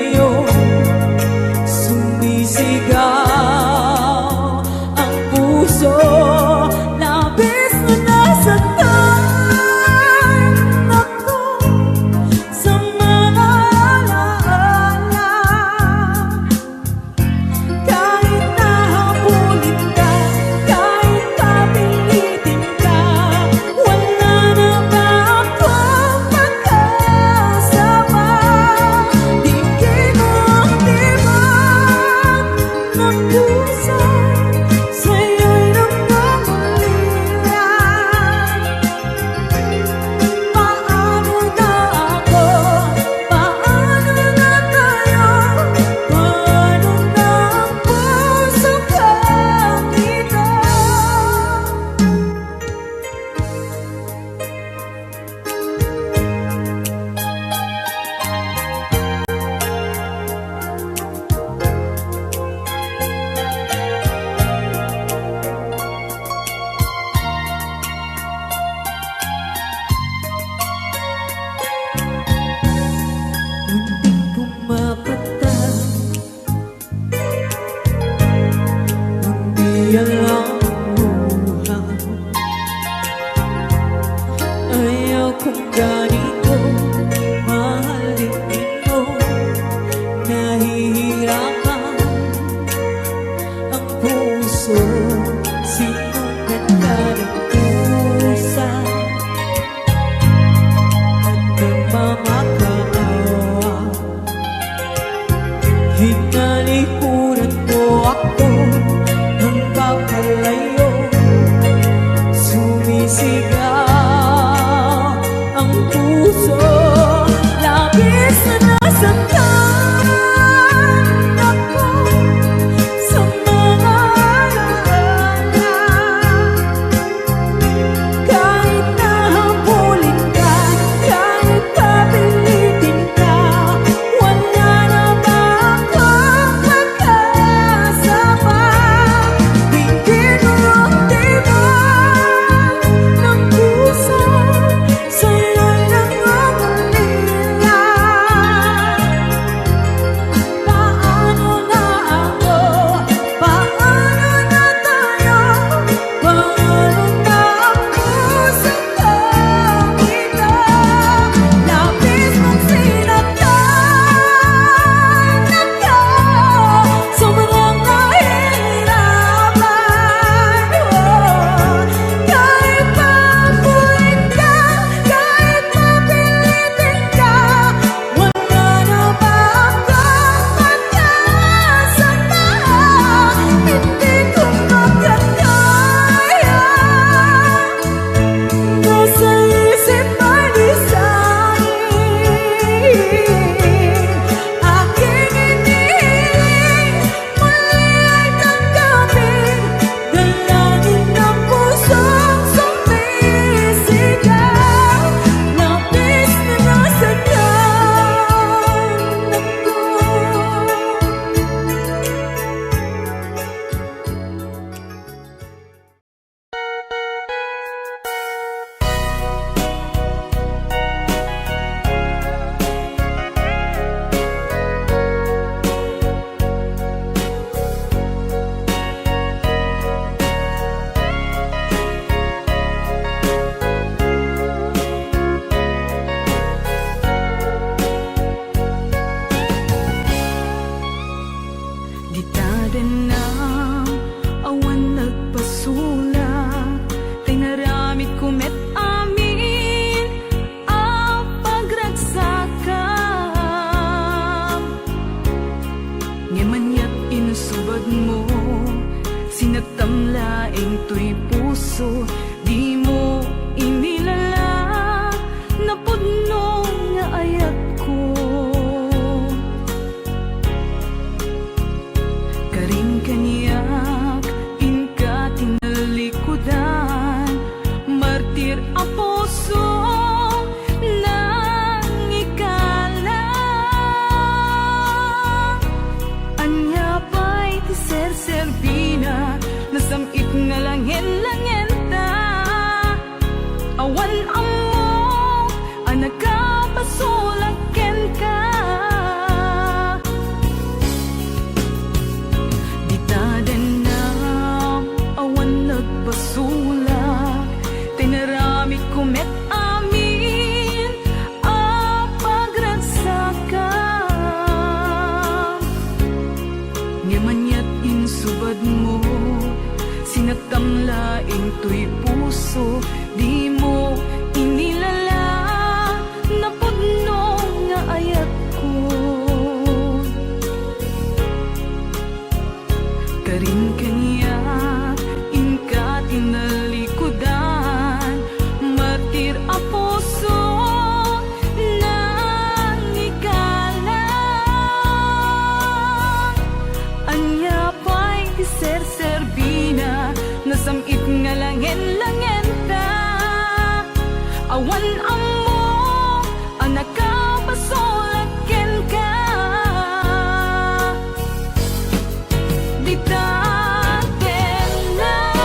pagkalayo, sumisigaw ang puso, labis na nasaktan ako sa mga alaala. Kahit nahabulin ka, kahit papilitin ka, wala na ba akong pagkasama? Tingin mo ang tibag ng puso, sa'yo'y nagmamalian. Paano na ako? Paano na tayo? Paano na ang puso kang ito? Munting pumapatag, hindi alam buhay. Ayaw kong ganito mahalin mo, nahihirapan ang puso. Sinukat ka ng pusa at nagmamakaawa. Hinalikuran mo ako ng papalayo, sumisigaw ang puso, labis na nasaktan ako sa mga alaala. Kahit nahabulin ka, kahit papilitin ka, wala na ba akong pagkasama? Tingin mo ang tibag ng puso, sa'yo'y nagmamalian. Paano na ako? Paano na tayo? Paano na ang puso kang ito? Labis mong sinaktan ako, sobrang nahihirapan. Kahit papulit ka, kahit mapilitin ka, wala na ba akong pagkasama? Hindi ko makakaya, nasa isip ay lisanin. Aking inihiling, muli ay tanggapin, dalangin ng pusong sumisigaw. Labis na nasaktan ako. Gitada na awan nagpasulat, tinaramid ko met amin ang pagragsakam. Ngemanyat inusubad mo, sinagtamlaing to'y puso, di mo inilala, napudno nga ayat ko. Karing kaniyak, inka tinalikudan, martir a puso nang ikalang. Anya pa'y ti ser-serbina, nasamit nga langin-langenta. sinagtamlaing tuy puso, di mo inilala na pudno nga ayat ko. Karin kaniya inka tinalikudan, martir a puso nang ikalang. Anya pa'y ser-serbina, nasamit nga langen-langen ta. Awan amo, anak ka basolaken ka. Di taten lang,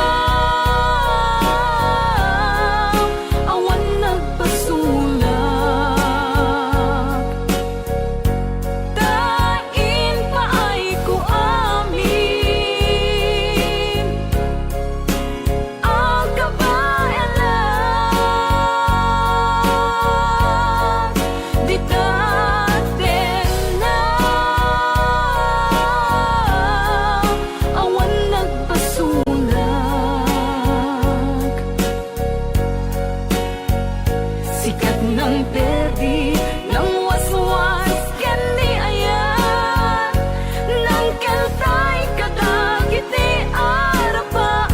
awan nagpasulak. Tain pa ay ko amin, ang kabayan lang. Di taten lang, awan nagpasulak. Sikat ng perdi, ng waswas, kendi ayan, ng keltay kadagit ni arapaan.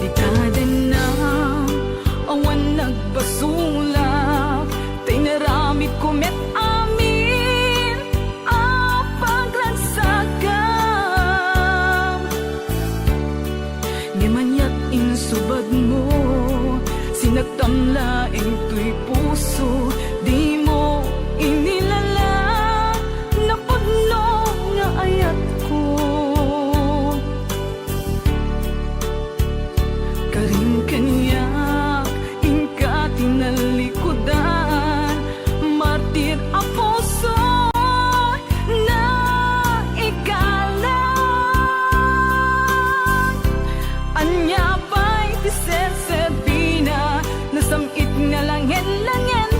Di taden na, awan nagbasulak. Tay naramid ko met amin, ang paglansagam. Di manyak insubad mo, sinagtamlaing tuy puso, di mo inilala na pudno nga ayat ko. Karin kaniyak inka tinalikudan, martir a puso na ikalang. Anya pa'y ser-serbina, nasamit nga langen-langen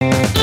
Piling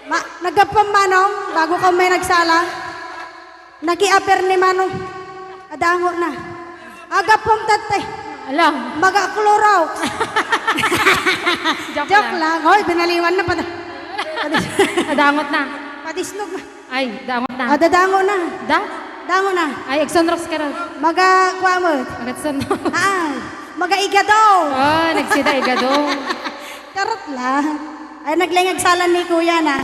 Nagapam manong, bago ka may nagsala. Naki-aper ni manong. Adango na. Agapam tate. Alam. Mag-akluraw. Joke lang. Hoy, binaliwan na pa. Adangot na. Patisnog na. Ay, dangot na. Dadango na. Dango na. Ay, Exonrox ka rin. Maga-kwamot. Mag-Exonrox. Maga-igadaw. Oh, nagsida igado. Karot lang. Ay, naglingagsalan ni kuya na.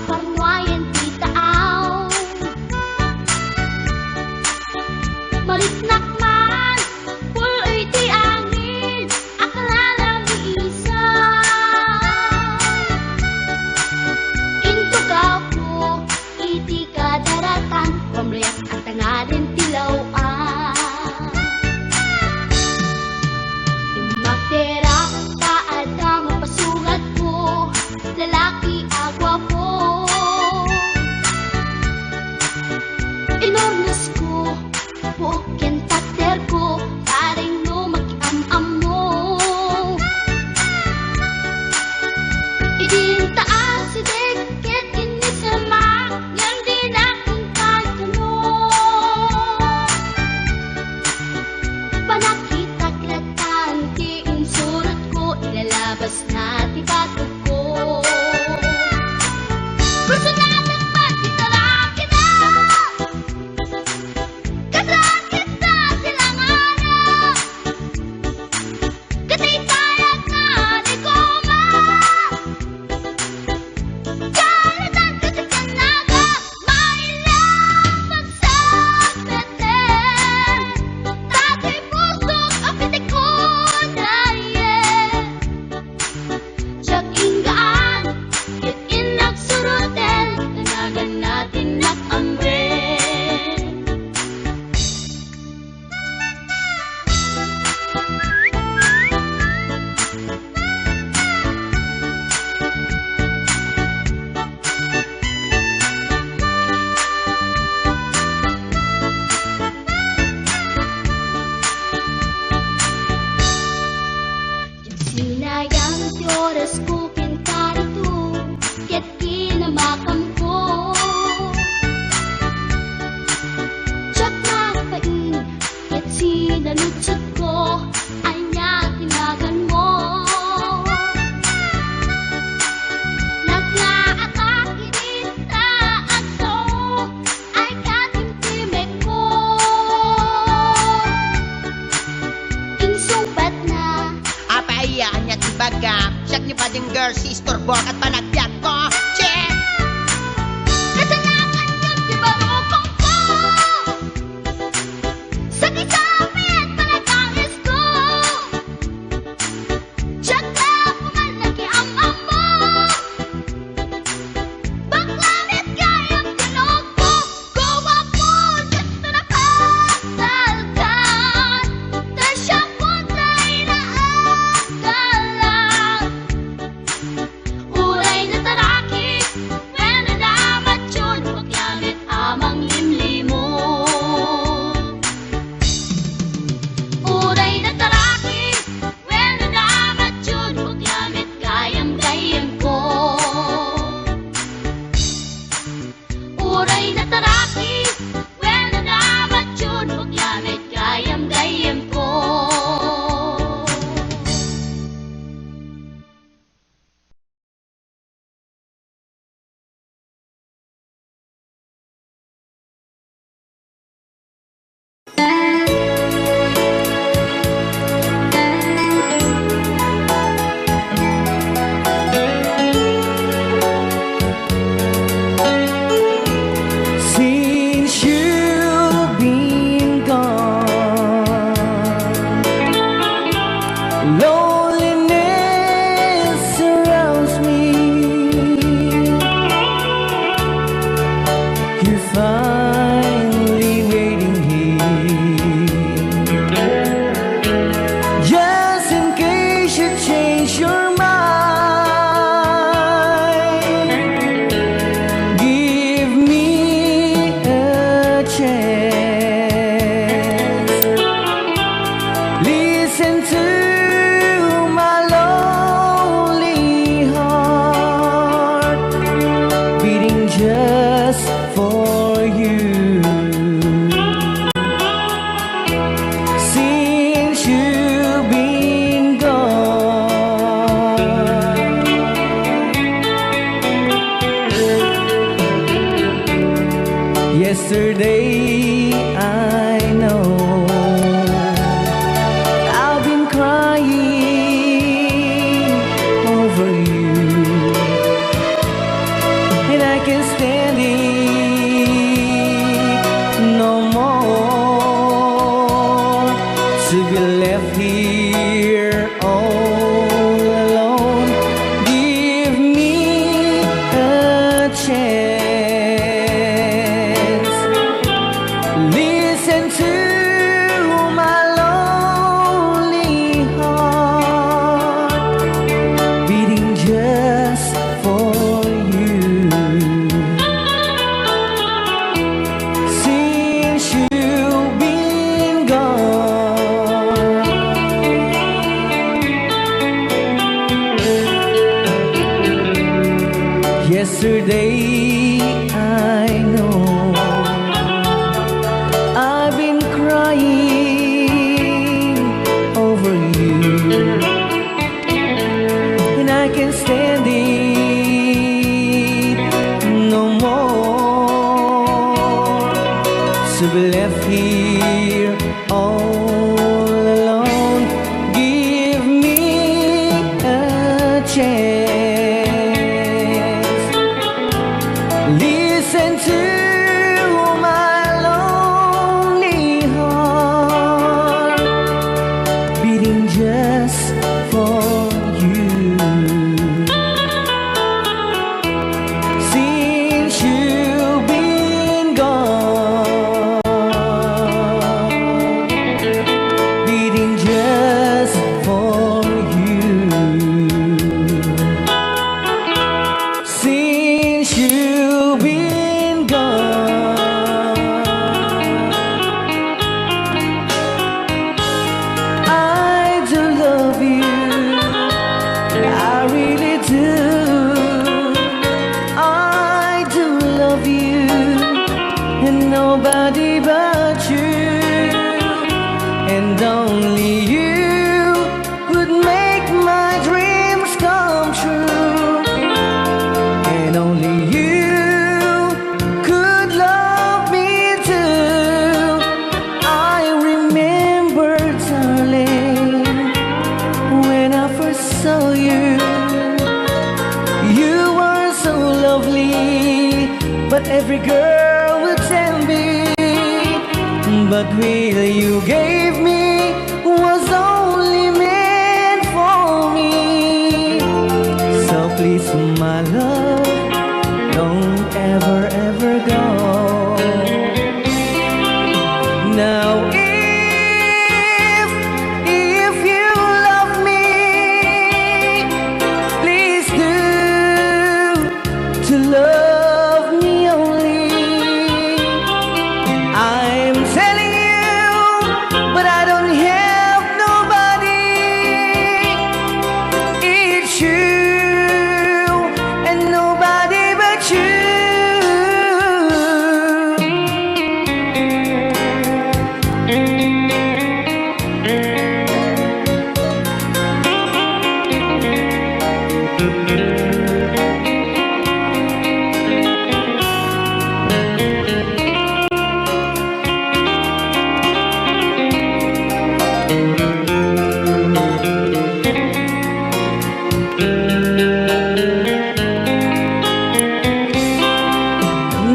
aparnuayan titaaw. Maritnak man, puloy ti angin, akala ni isa. Intugaw ko, iti kadaratan, pamriyak at tangarin tilawan. Magtera taad na mapasugat ko, lalaki agwa po. Inornas ko, bukin tater ko, taring no makiam-am mo. Idin taas si deket inisamak, yan din aking katanong. Panakitaglatan, ti insurot ko, ilalabas na ti batok ko. Personalang magtitalaki na, kasakit na silanganan. Katitayag na di ko ma, karatan kasi kanaga, mailang magsakatan. Dati pusok ang pitik ko dayen. Siyak inggaan, kit inagsurutin, tanagan natin nakamren. Sinayang ti oras ko pintarito, ket kinamakam ko. Tiyak mapain, ket sinalutsot ko, anya tinagan mo. Naglaakak inita at so, ay katimtimek ko. Insumpat na, Apaiyaan niya tibaga, siyak ni pading girl, sister bork at panagyan ko. Check! kasalanan yun di barukong ko. Sa kisapit panagangis ko, tiyak na pumal nakiam-am mo. Baklamit kayang tinog ko, gawa po dito na pasalkan. Tasyang puntay na agalan. Uray na taraki, when nalamat yun, paglamit amang limlimo. Uray na taraki, when nalamat yun, paglamit gayam-gayam ko. Uray na taraki, when nalamat yun, paglamit gayam-gayam ko. Since you've been gone, loneliness surrounds me. You're finally waiting here, just in case you change your mind. Give me a chance. Listen to my lonely heart, beating just for you. Since you've been gone, yesterday I know I've been crying over you, and I can't stand it no more to be left here all alone. Give me a chance. Listen to my lonely heart beating just for you. Since you've been gone, yesterday I know I've been crying over you, and I can't stand it no more to be left here all alone. Give me a chance. Listen to my lonely heart beating just for you. Since you've been gone, beating just for you. Since you've been gone, I do love you, I really do. I do love you, and nobody but you, and only you could make my dreams come true, and only you could love me too. I remember, darling, when I first saw you, you were so lovely, but every girl would tell me, but will you gave me was only meant for me. So please, my love, don't ever, ever go. Now, if you love me, please do to love me only. I'm telling you, but I don't have nobody. It's you and nobody but you.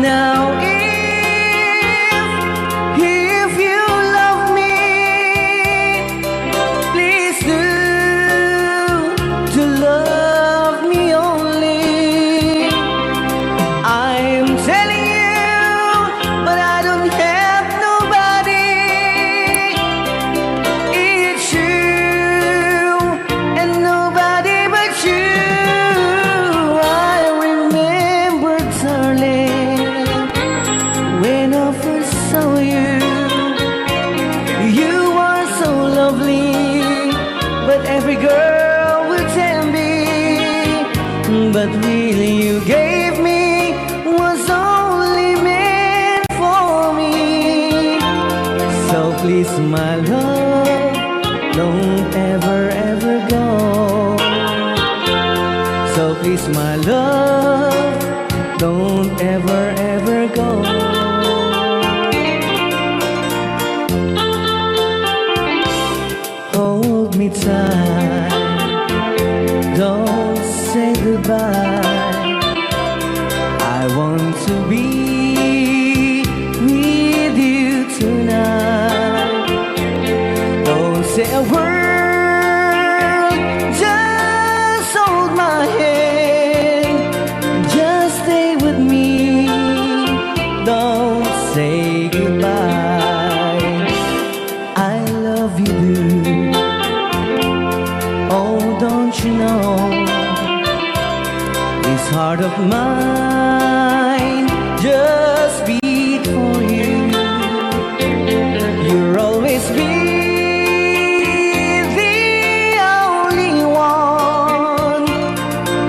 Now, if you love me, please do to love me only. I'm telling you, but I don't have nobody. It's you and nobody but you. I remember, darling, when I first saw you, you were so lovely, but every girl would tell me, but really you gave me was only meant for me. So please, my love, don't ever, ever go. So please, my love, don't ever, ever go. Hold me tight, don't say goodbye. heart of mine just beat for you. You'll always be the only one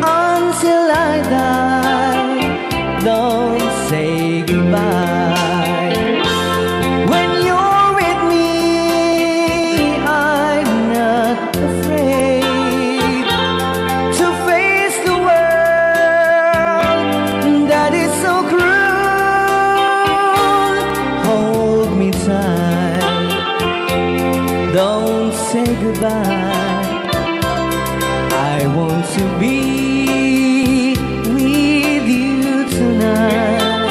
until I die. Don't say goodbye. When you're with me, I'm not afraid to face the world that is so cruel. Hold me tight, don't say goodbye. I want to be with you tonight.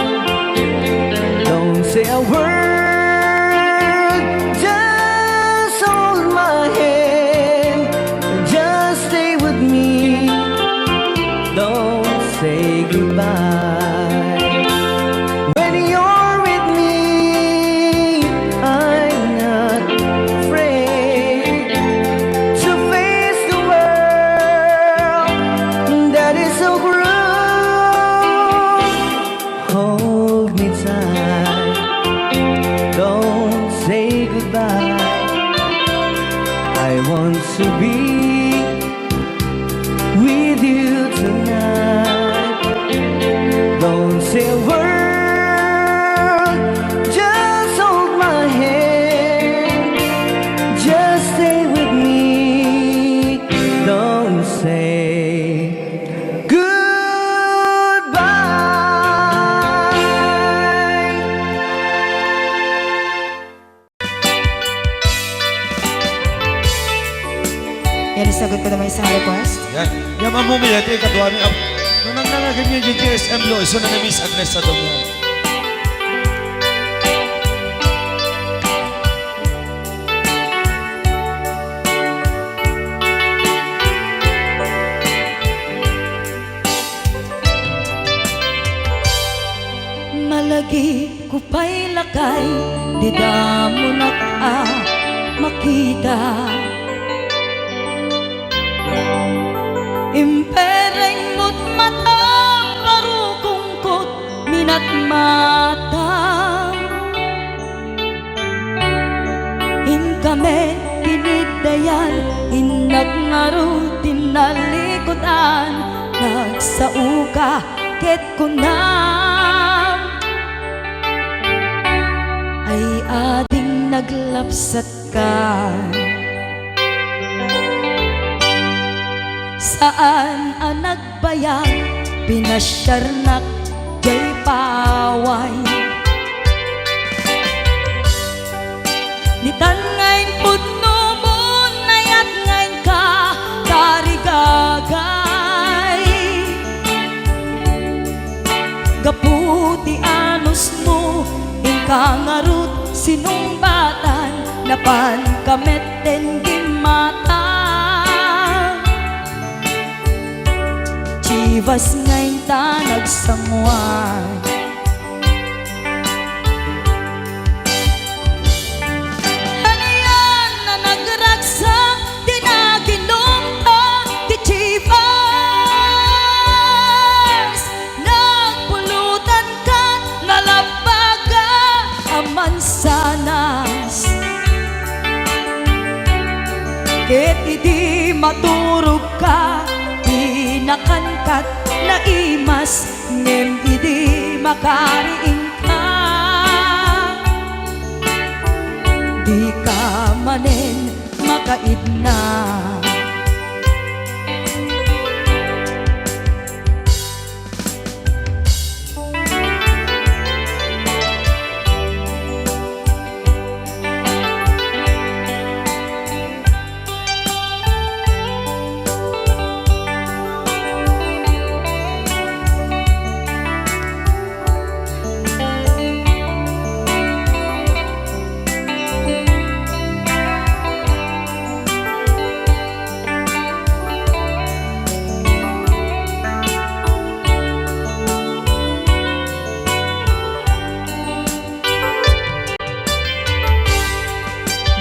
Don't say a word, just hold my hand, just stay with me. Don't say goodbye. When you're with me, I'm not afraid to face the world that is so cruel. Hold me tight, don't say goodbye. I want to be with you tonight. Don't say a word, just hold my hand, just stay with me. Don't say goodbye. Yan, isagot ko naman isang request. Yan. Yan ang mumiyati, kaduami. Nung nangangagan niya yung GSM lo, iso na Miss Agnes sa doon yan. Malagi ko pa'y lakay, di damo makita. Impereng mo't mata, parukungkot, minat mata. In kami tinigdayan, inagnaro tinalikodan, nagsauka ket kunam. Ay ading naglapsat ka. Saan ang nagbayag, pinasyarnak jay paway. Nitan ngayon putno mo, nayat ngayon ka, karigagay. Gaputi anos mo, ingkangarut sinumbatan, napan kameten gimata. Chivas ngayon ta nagsamuan. Ano yan na nagragsak, di naginumpa, di Chivas. Nagpulutan ka, nalabaga, amansanas. Ket idi maturog ka, nakankat na imas, ngem idi makariing ka. Di ka manen makaidna.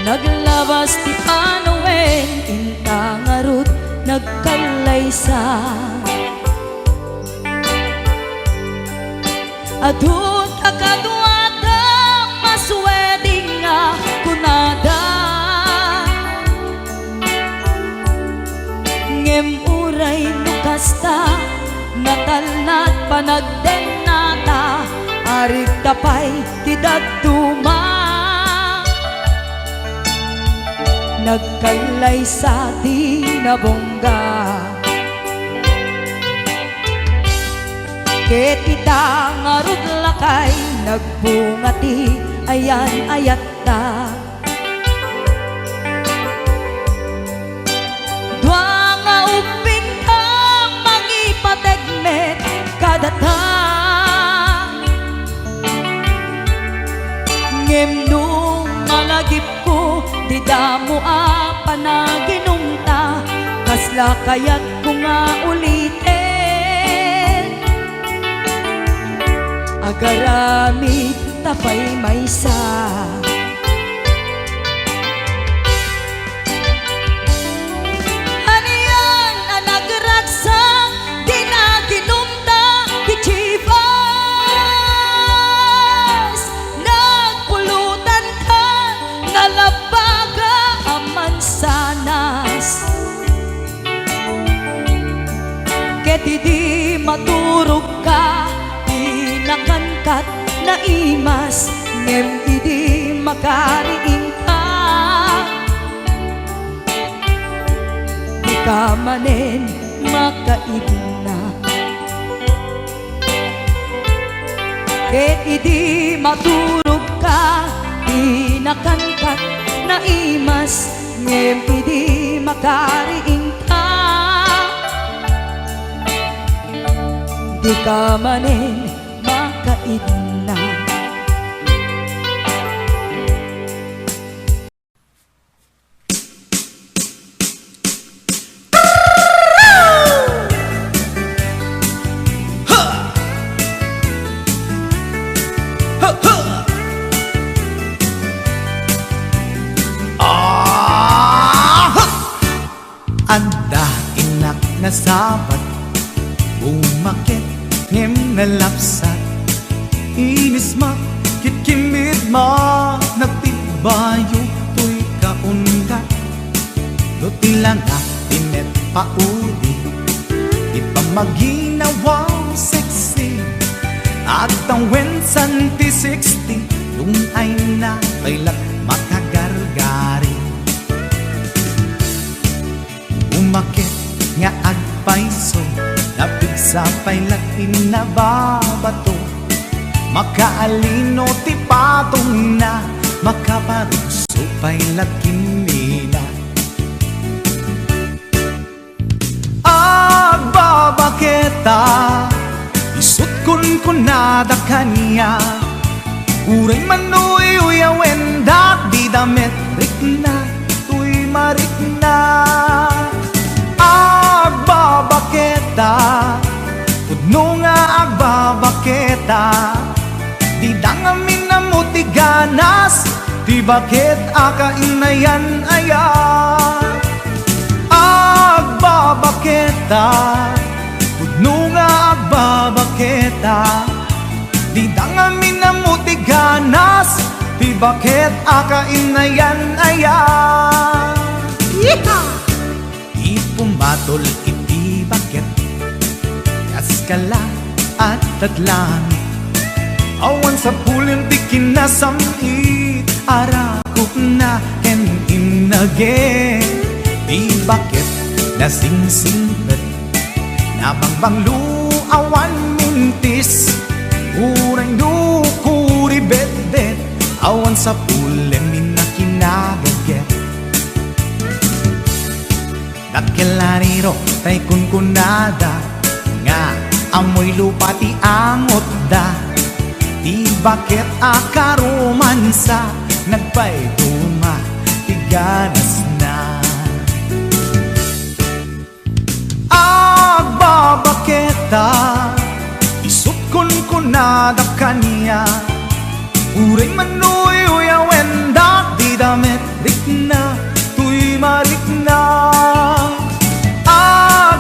Naglabas ti Panoen, intangarut nagkalaysa. Adun kakaduada masweding nga kunada ngem uray nukasta natalnat panagdenata arik tapay tidagtuma nagkailay sa tinabongga ket ita ngarud lakay nagbungati ayan ayat ta dua nga uping ka mangipategmet kadata ngem nung malagip ko di damo a panaginumta kasla kayat ko nga ulitin agaramid tapay maysa aniyan anagragsa di na ginumta di chivas nagpulutan ka nalabaga aman sanas ket di maturog ka nakangkat na imas ngem idi makariing ka di ka manen makaibna ket idi maturog ka di nakangkat na imas ngem idi makariing ka di ka manen makaidna Anda inak na sabat umakit ngem nalapsat inis ma kitkimid ma nagtibayo to'y kaundat do tilanga tinet paudi ipamaginawaw sexy at ang wensan ti 60 yung ay na kailat makagargari umakit nga agpaiso napigsa pailat inababato makaalino ti patong na makaparuso pailat kimina agbabaketa isut kun nada kanya uray manuy uyawen dat di damit rikna tuy marikna agbabaketa pudno nga agbabaketa di dangamin na mutiganas di bakit akainayan aya agbabaketa pudno nga agbabaketa di dangamin na mutiganas di bakit akainayan aya ipumatol iti bakit kaskala at tadlangit awan sa pulin di kinasamit arakok na and inage di bakit nasingsinglet nabangbang luawan mintis uray nukuri bedet awan sa pulin minakinagaget dakelariro tay kunkunada nga amoy lupa ti angot da di bakit akaromansa nagpaituma ti ganas na agbabaketa isut kunkunada kanya uray manuy uyawen da di damit rikna tuy marikna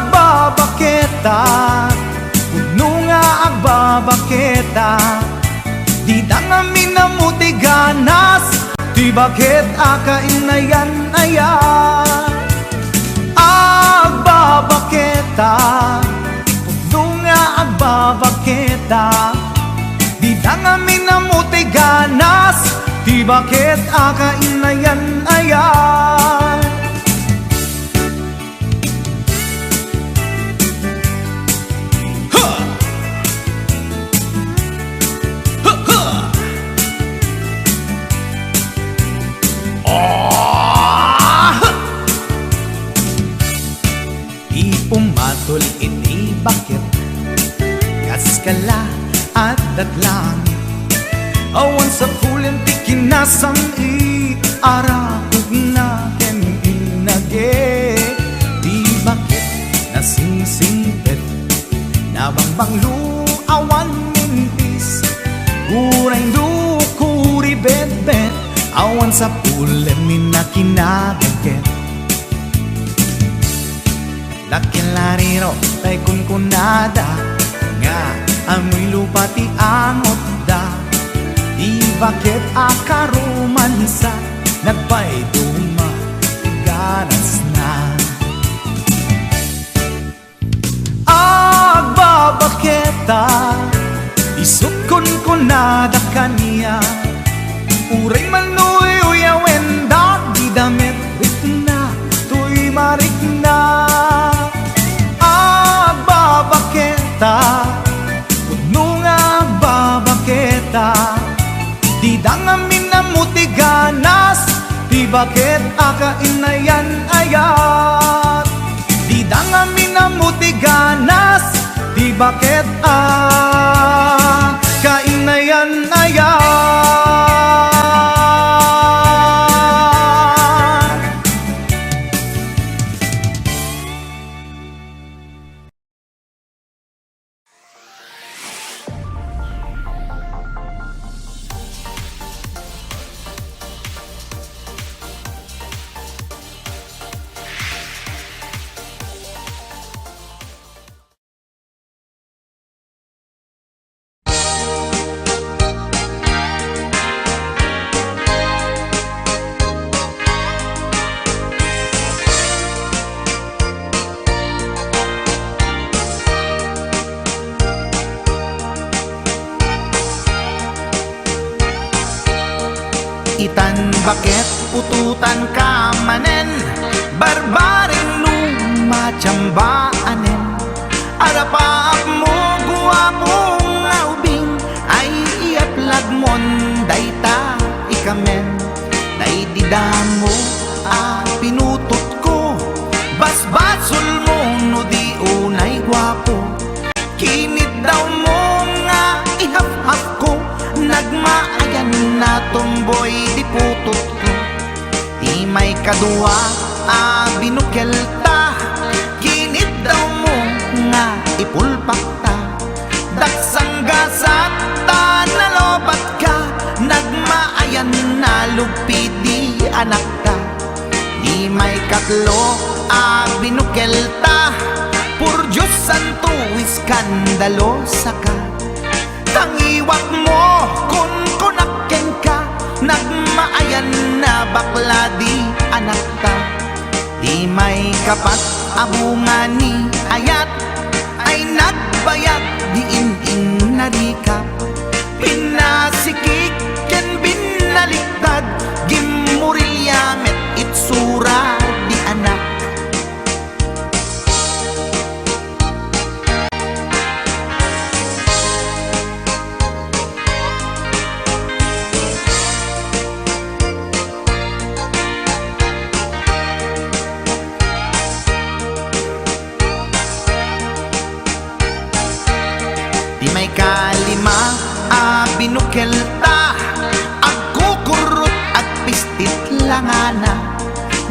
agbabaketa pudno nga agbabaketa agbabaketa di dangami na mutiganas di bakit akainayan ayan agbabaketa nga agbabaketa di dangami na mutiganas di bakit akainayan ayan pumatol ini bakit kaskala at datlang awan sa pulen tikinasang arakog na inage di bakit nasingsingpet nabangbang luawan mintis kurang dukuri bet-bet awan sa pulen minakinabagket Lakilariro tay kunkunada nga amoy lupa ti angot da di bakit akarumansa nagpay duma ganas na agbabaketa isuk kunkunada kaniya uray manuy uyawen da di damit rikna tuy marikna Udno nga babaketa di dangamin na mutiganas di bakit akainayan ayat di dangamin na mutiganas di bakit akainayan ayat Itan bakit ututan ka manen barbaring lumachambaanen arapaap mo guwapong aubing ay iaplag mon dayta ikamen day didamo pinutot ko basbasul mo no di unay guwapo kinid daw mo nga ihaf-haf ko nagmaayan na tomboy di putot ko di may kadua binukelta kinid daw mo nga ipulpak ta daksang gasat ta nalobat ka nagmaayan na lugpi di anak ta di may katlo binukelta pur Diyos santo iskandalosa ka tangiwak mo kun kunakken ka nagmaayan na bakla di anak ta di may kapat abungani ayat ay nagbayag di in narikap pinasikik ken binaliktad gimurilya met itsura di anak di may kalima binukelta agkukurot at pistit langana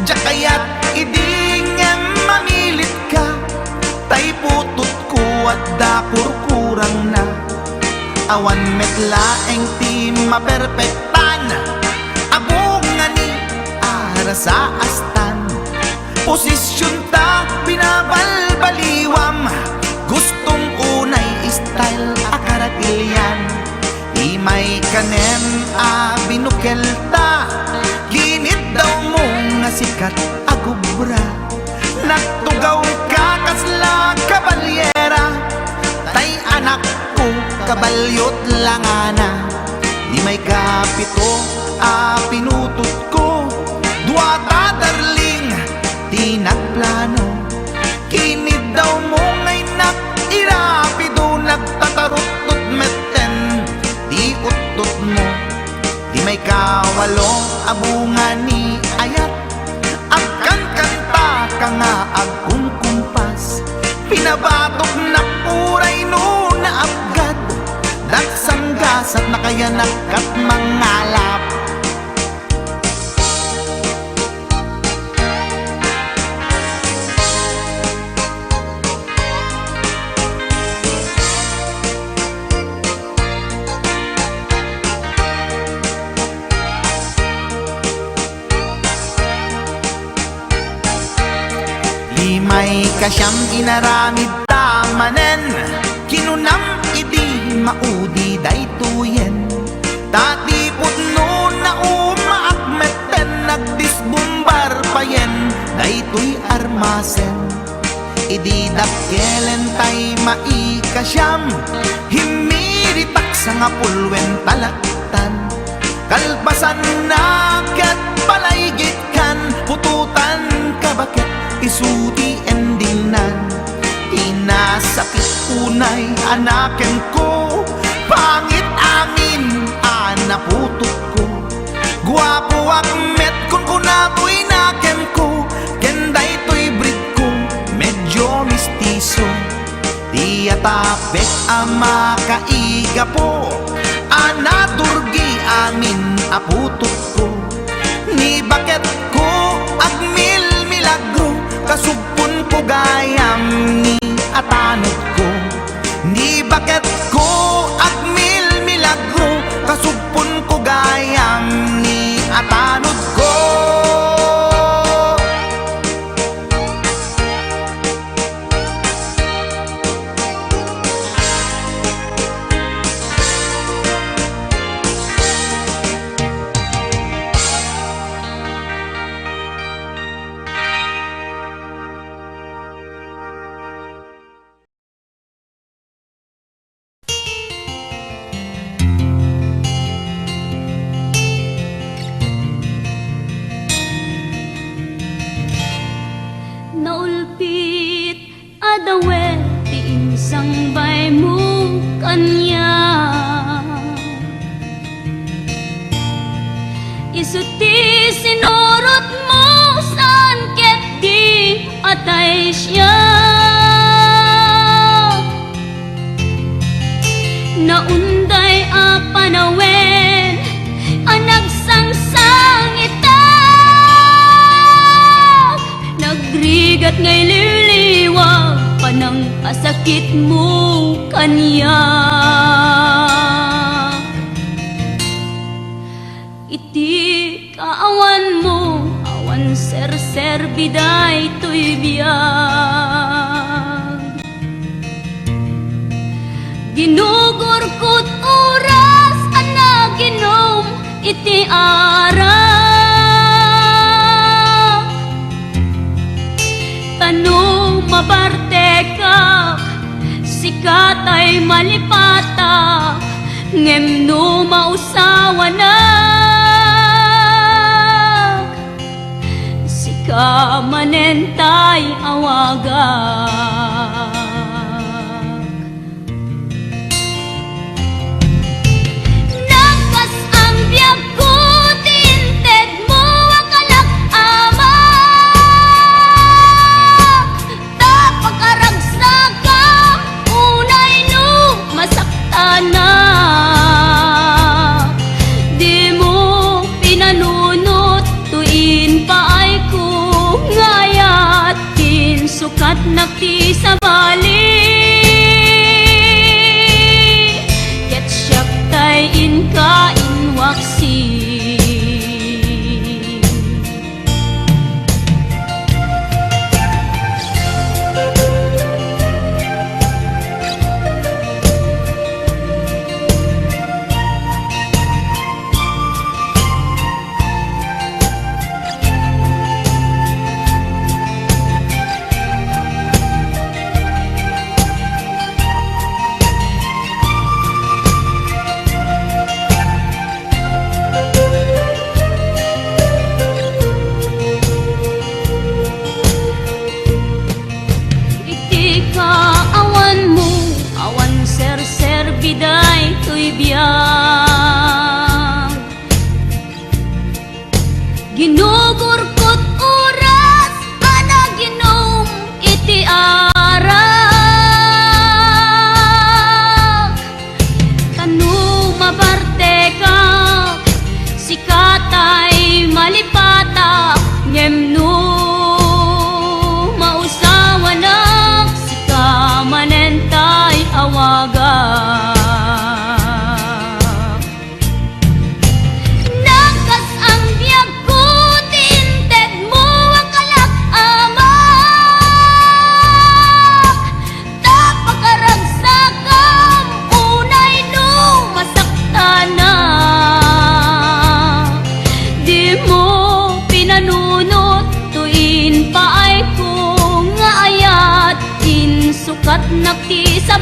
jakayat idingem mamilit ka tay putot ko at dakurkurang na awan metlaeng ti maperpektan abungani ara sa astan posisyon ta binabalbaliwam gustong unay style akara nagilyan. Di may kanen binukelta, ginit daw mo nga sikat agubra. Nagtugaw ka kasla kabalyera, tay anak ko kabalyot langana. Di may kapito pinutot ko, duwata darling di nagplano. Kinid daw mo ngay irapido, nagtatarot-tot meten di utot mo. Di may kawalo abungan ni ayat, agkan kanta ka nga agkumkumpas. Pinabatok na puray no na abgad, dagsanggasat na kaya nakat mangalap. May kasyang inaramid tamanen, kinunam idi maudi daytoyen. Tatipot no na umaakmeten, nagdisbumbar payen daytoy armasen. Idi dakkelen tay maikasyam, himiritak sa nga pulwen talaktan. Kalpasan na kat palaygit kan, pututan kabakit isuti endingnan. Inasakit unay anaken ko, pangit amin anaputot ko. Guwapo akmet kung kunapoy naken ko, kenday to'y breed ko medyo mistiso. Di atapek ama kaiga po, anaturgi amin aputot ko. Ni bakit ko agmil milagro, kasugpon ko gayam ni atanod ko. Ni bakit ko agmil milagro, kasugpon ko gayam ni atanod ko. Naulpit adawe ti insang bay mo kanya, isuti sinurot mo saan ket di atay siya. Naunday panawen anagsangsang nagrigat ngay liliwag panang asakit mo kanya. Iti kaawan mo awan ser biday to'y biyag. Ginugurkot oras anaginom iti aras. Tano mabarte ka, sikat ay malipata, ngem no mausawa na. Sika manentay awagak. Nagkas ang biyag ko, tinted mo akalak ama. Na di mo pinanunot tuin pa ay ko ngayatin sukat na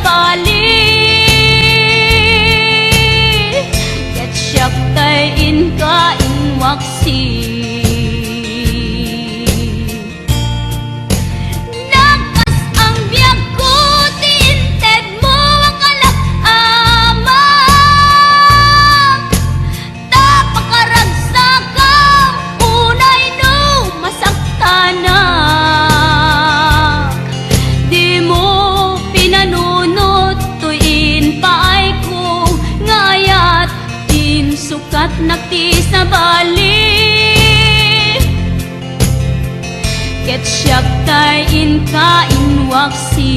bali ket siyak tay in ka in waksi nakas ang biyag ko tinted mo ang kalak-amang tapakaragsagang unay no masaktanak di mo pinanunot tuin paay ko ngayat din sukat nakti sa bali ket siyak tay in ka in waksi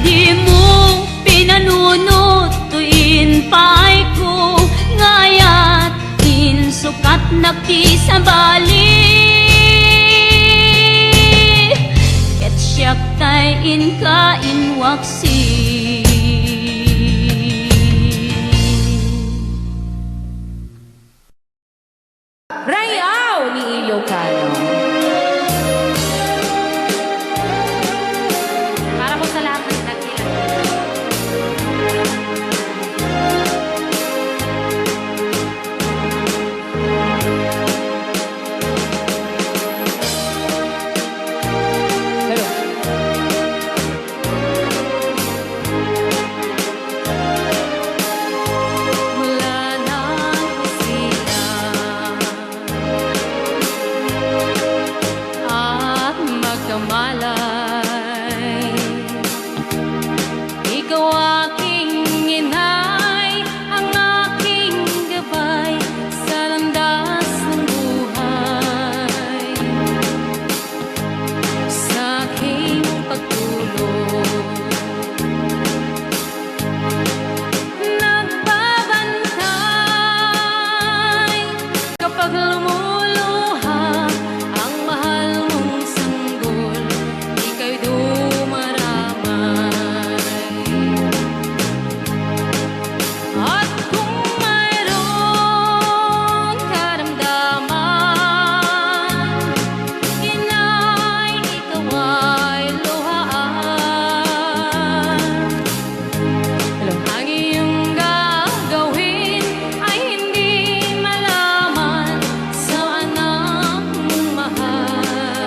di mo pinanunot tuin paay ko ngayat din sukat nakti sa bali ket siyak tay in ka in waksi Rayaw ni Ilocano. Para po sa lahat ng nagkilang. Hello. Wala nang sila at magkamalay. Ikaw aking inay, ang aking gabay sa landas ng buhay. Sa aking pagtulog, nagbabantay kapag lumuluha ang mahal mong sanggol, ika'y dumaramay. At kung mayroong karamdaman, inay, ikaw ay luhaan. Ang iyong gagawin ay hindi malaman sa anak mong mahal.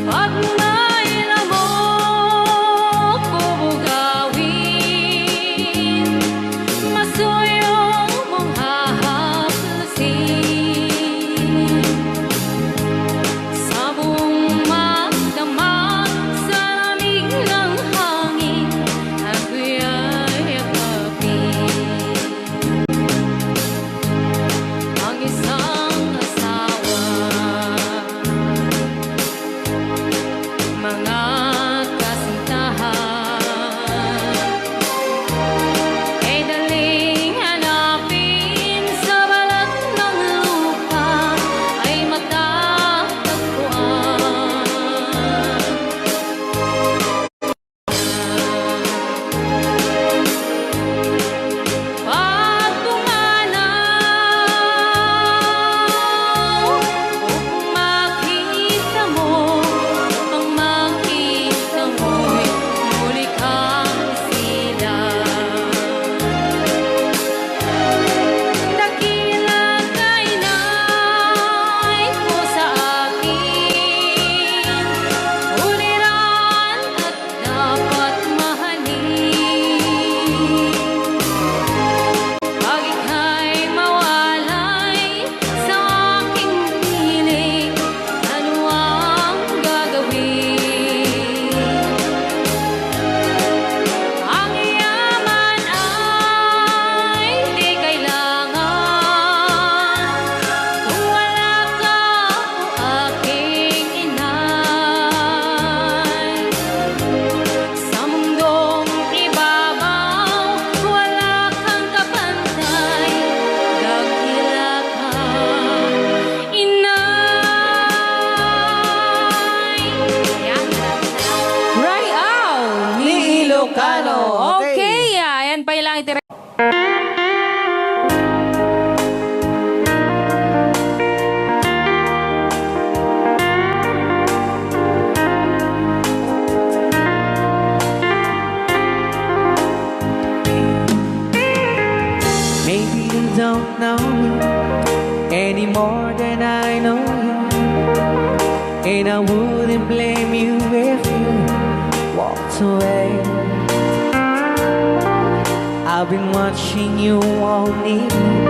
Pag may lamok bubugawin, masuyo mong hahaplasin. Sa buong magdamag sa lamig ng hangin, ako'y yakapin. Ang isang asawa, mga kasintahan, ay daling hanapin sa balat ng lupa ay matatagpuan. Pag pumanaw, kung makita mo, ang makita mo'y muli kang sila. Dakila kay nay ko sa akin, uliran at dapat mahalin. Pag ika'y mawalay sa aking piling, ano ang gagawin? Ang yaman ay di kailangan kung wala ka o aking inay. Sa mundong ibabaw, wala kang kapantay, dakila ka, inay. Yan. Rayaw ni Ilocano. Okay, ayan pa ilang itira. and I wouldn't blame you if you walked away. I've been watching you all evening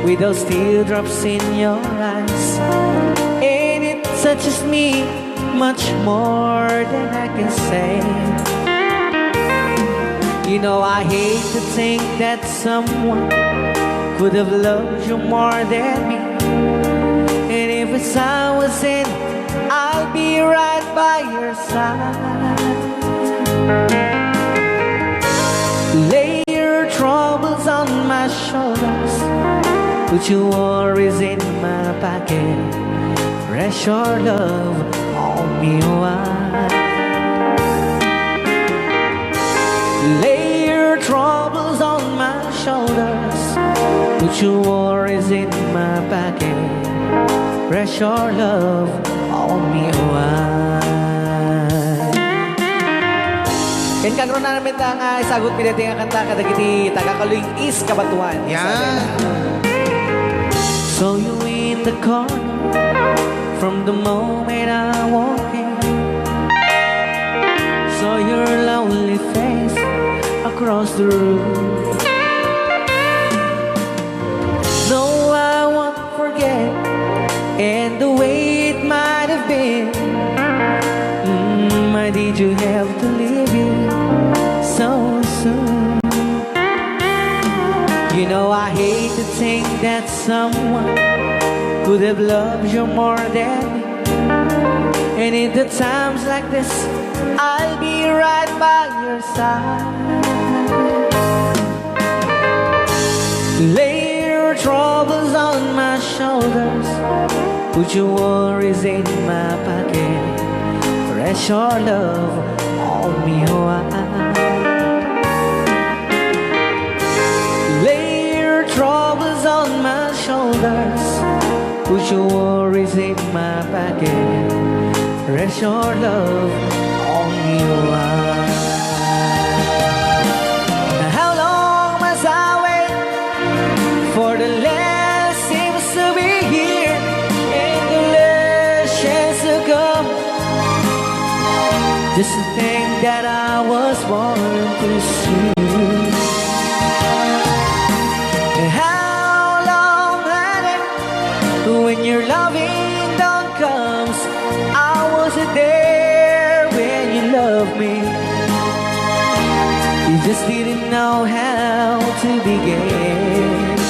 with those teardrops in your eyes, and it touches me much more than I can say. You know, I hate to think that someone could have loved you more than me, and if it's I was in, I'll be right by your side. Lay your troubles on my shoulders, put your worries in my pocket, rest your love on me wide. Lay your troubles on my shoulders, put your worries in my pocket, rest your love on me wide. Ken kagro na namin ta nga isagot pinati nga kanta kadagiti tagakaluing is kabatuan. Yan. Saw you in the corner from the moment I walked in. Saw your lonely face across the room. No, I won't forget, and the way it might have been. Why did you have to leave it so soon? You know, I hate to think that someone could have loved you more than me, and in the times like this, I'll be right by your side. Lay your troubles on my shoulders, put your worries in my pocket, rest your love on me wide. Lay your troubles on my shoulders, put your worries in my pocket, rest your love on me wide. How long must I wait for the last seems to be here and the last chance to come? Just to think that I was born to see. And how long had it when your loving dawn comes? I wasn't there when you loved me. You just didn't know how to begin.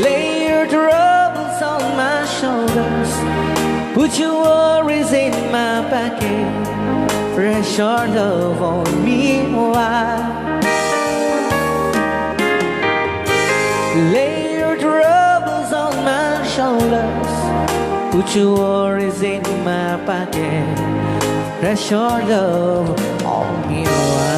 Lay your troubles on my shoulders, put your worries in my pocket, rest your love on me wide. Lay your troubles on my shoulders, put your worries in my pocket, rest your love on me wide.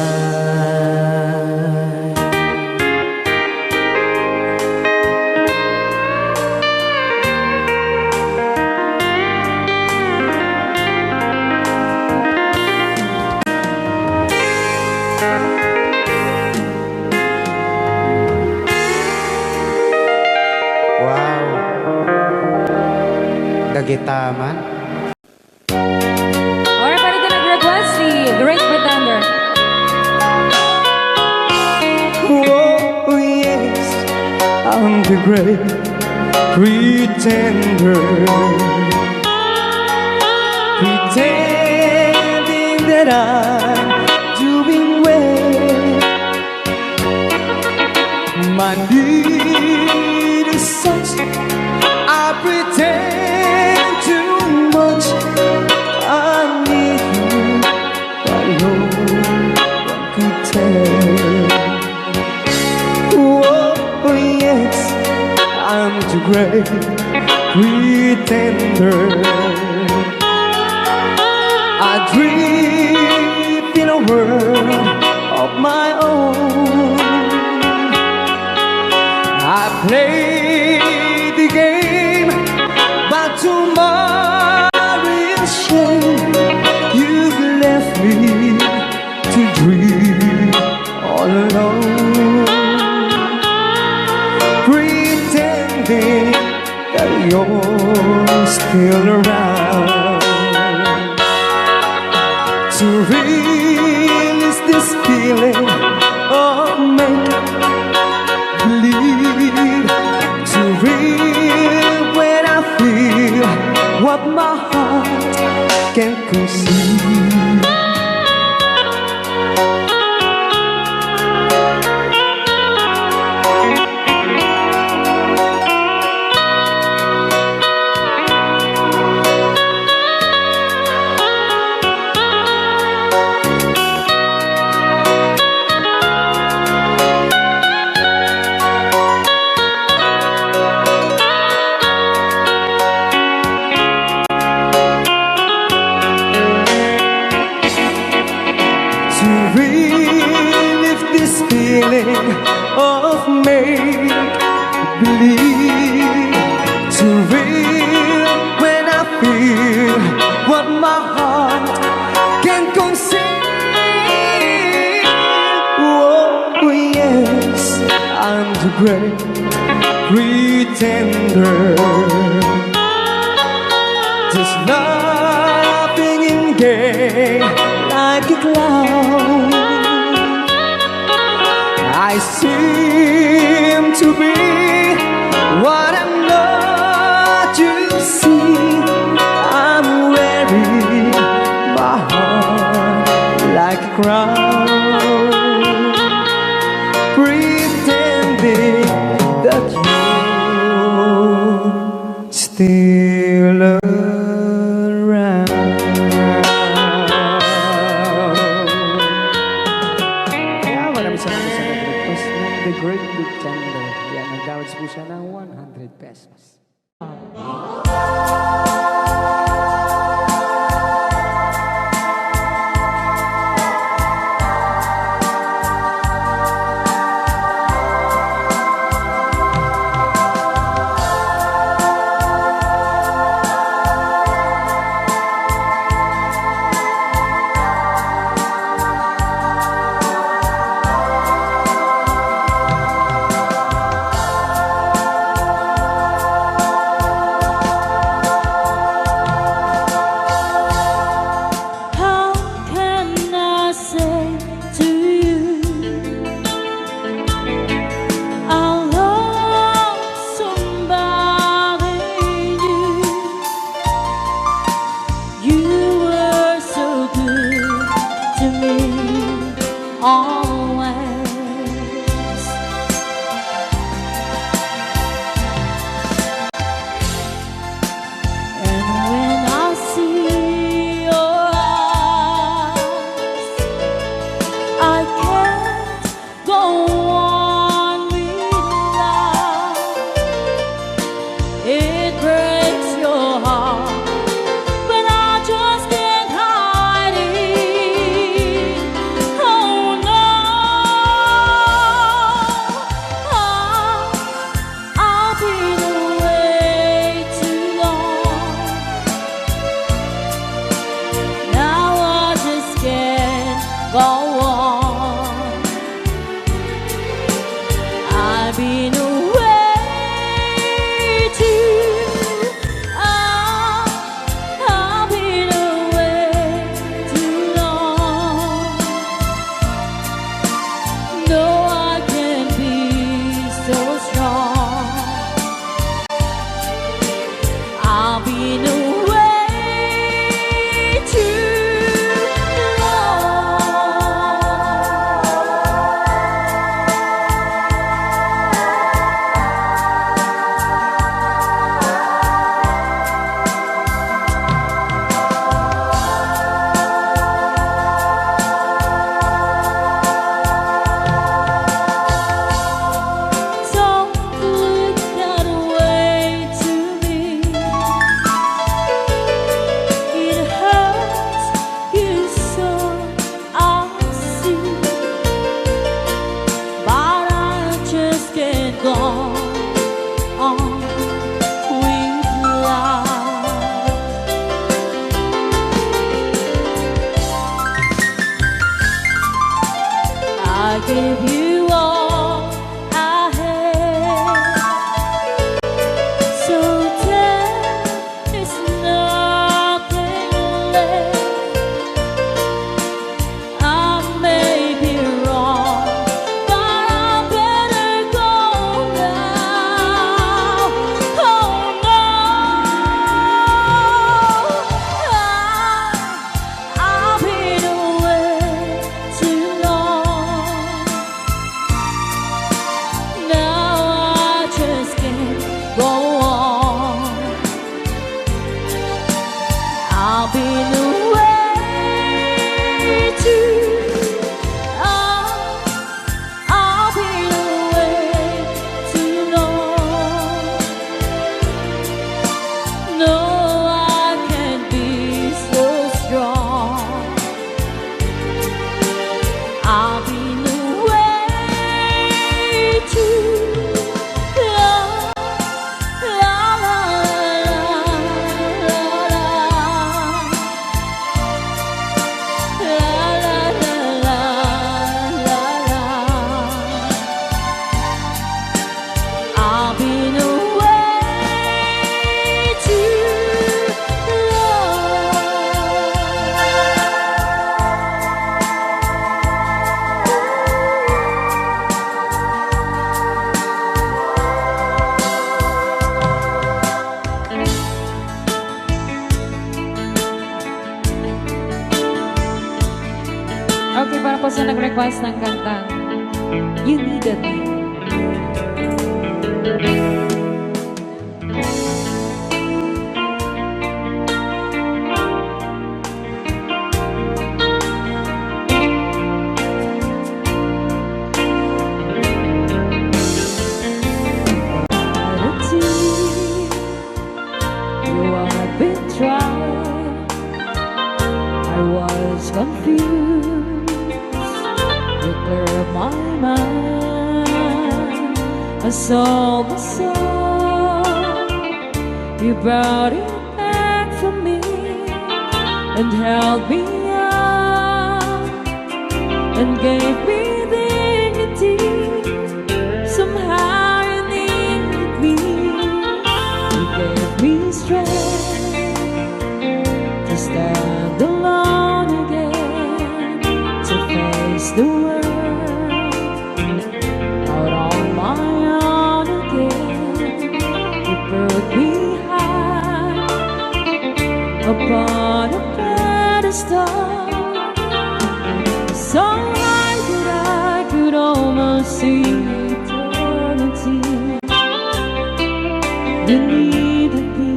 Dagitaman. Alright, pwede ka nag-request si Great Pretender. Oh yes, I'm the great pretender, pretending that I'm doing well. My need is such, I pretend too much. I need you, but no one could tell. Oh yes, I'm too great pretender. I dream in a world of my own. I play the game, but to my real shame, you've left me to dream all alone, pretending that you're you're still around to release this feeling of make believe, to real when I feel what my heart can't conceive. Relive this feeling of make-believe, to real when I feel what my heart can conceive. Oh yes, I'm the great pretender, just laughing in gay like a clown. I seem to be what I'm not, you see. I'm wearing my heart like a crown, pretending that you're still around. The Great Big Thunder. Yan, nag-awards po siya ng 100 pesos. I've been away too long. I've been away too long. No, I can't be so strong. I've been away too long. La la la la la la la la. I've been away too long. Okay, para po sa nag-request ng kantang You Needed Me. You have been trying. I was confused. You cleared my mind. I saw the sun. You brought it back for me and held me up and gave me dignity. Somehow you needed me. You gave me strength to stand alone again, to face the world out on my own again. You put me high upon a pedestal, so high that I could almost see eternity. You needed me.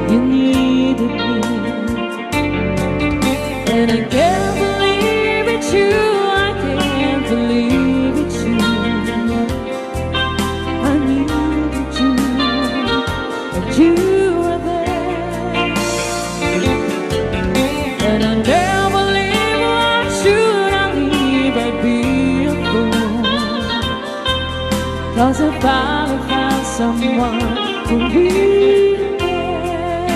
You needed me. And I can't believe it's you. I can't believe it's you. I needed you, and you were there. And I never leave. Why should I leave? I'd be a fool. 'Cause I finally found someone who really cares.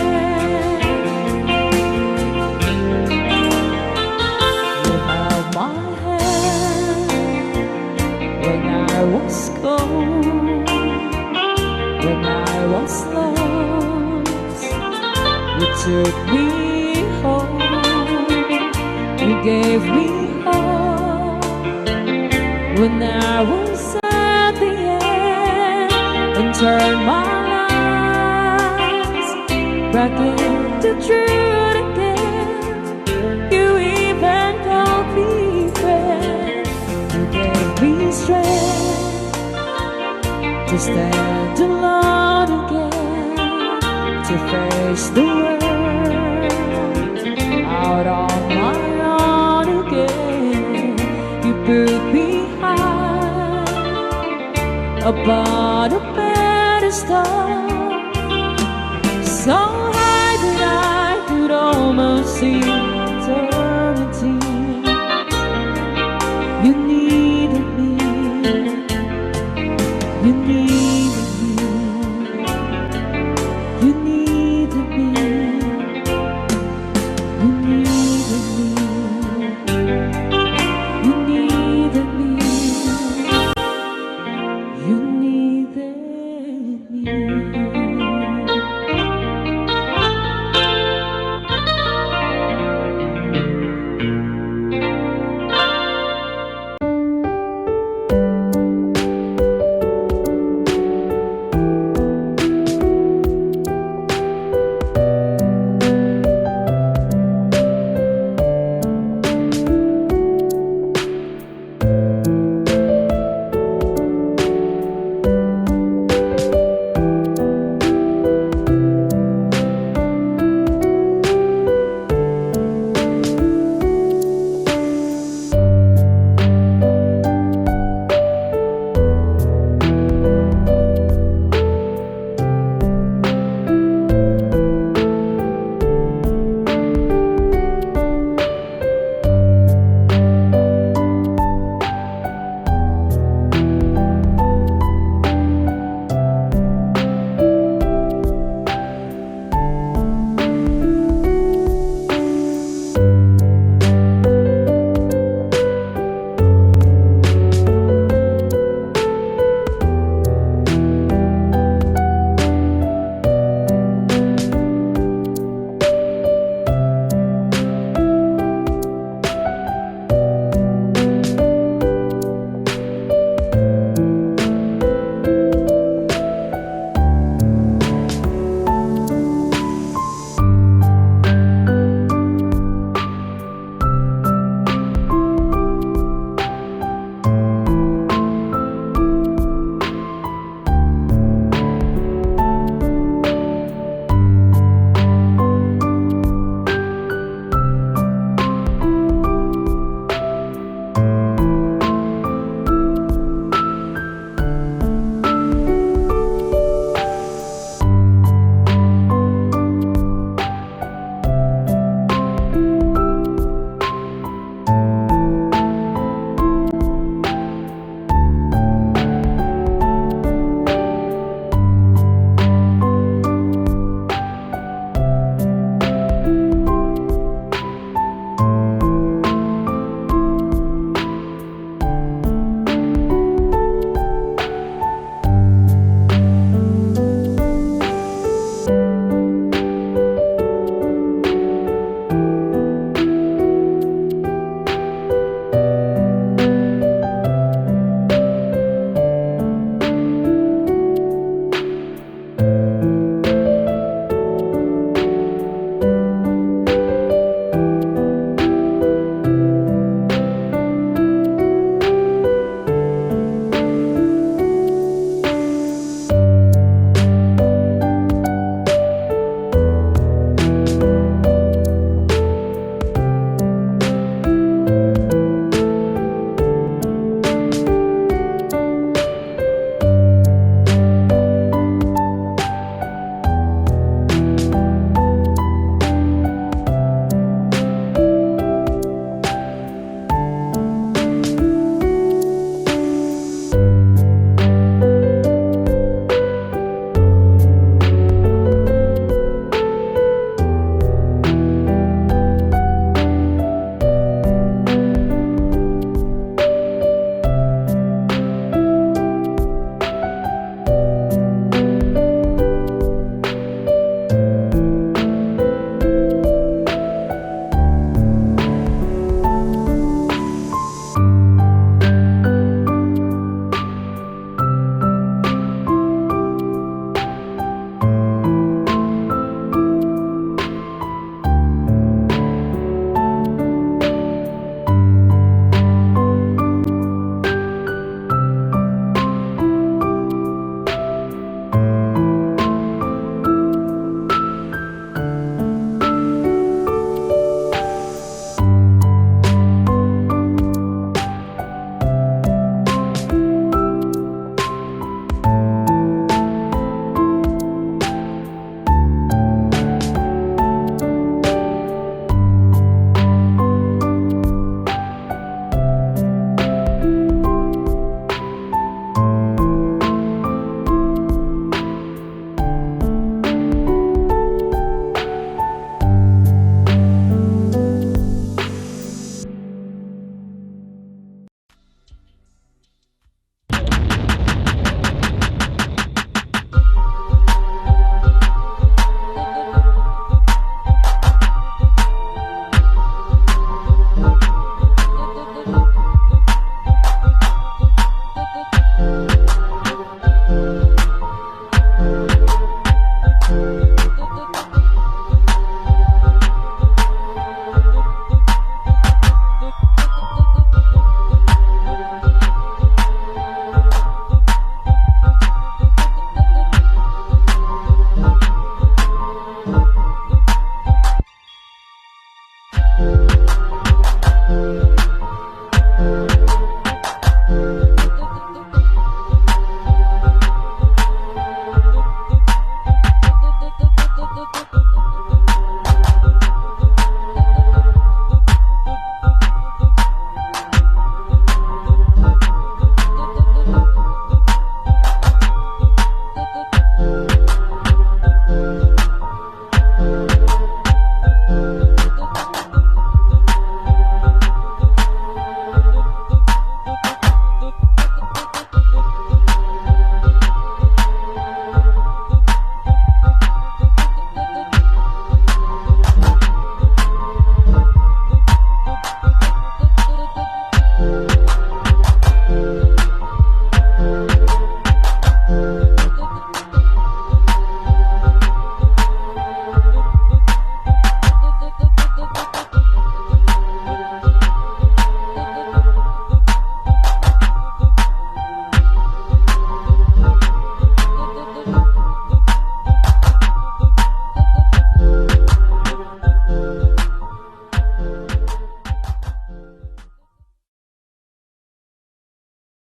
You held my hand when I was cold, when I was lost. You took me home. You gave me hope when I was at the end, and turned my lives back into truth again. You even called me friend. You gave me strength to stand alone again, to face the world out on my own again. You put me high upon a pedestal, so high that I could almost see eternity. You needed me. You needed me. You needed me.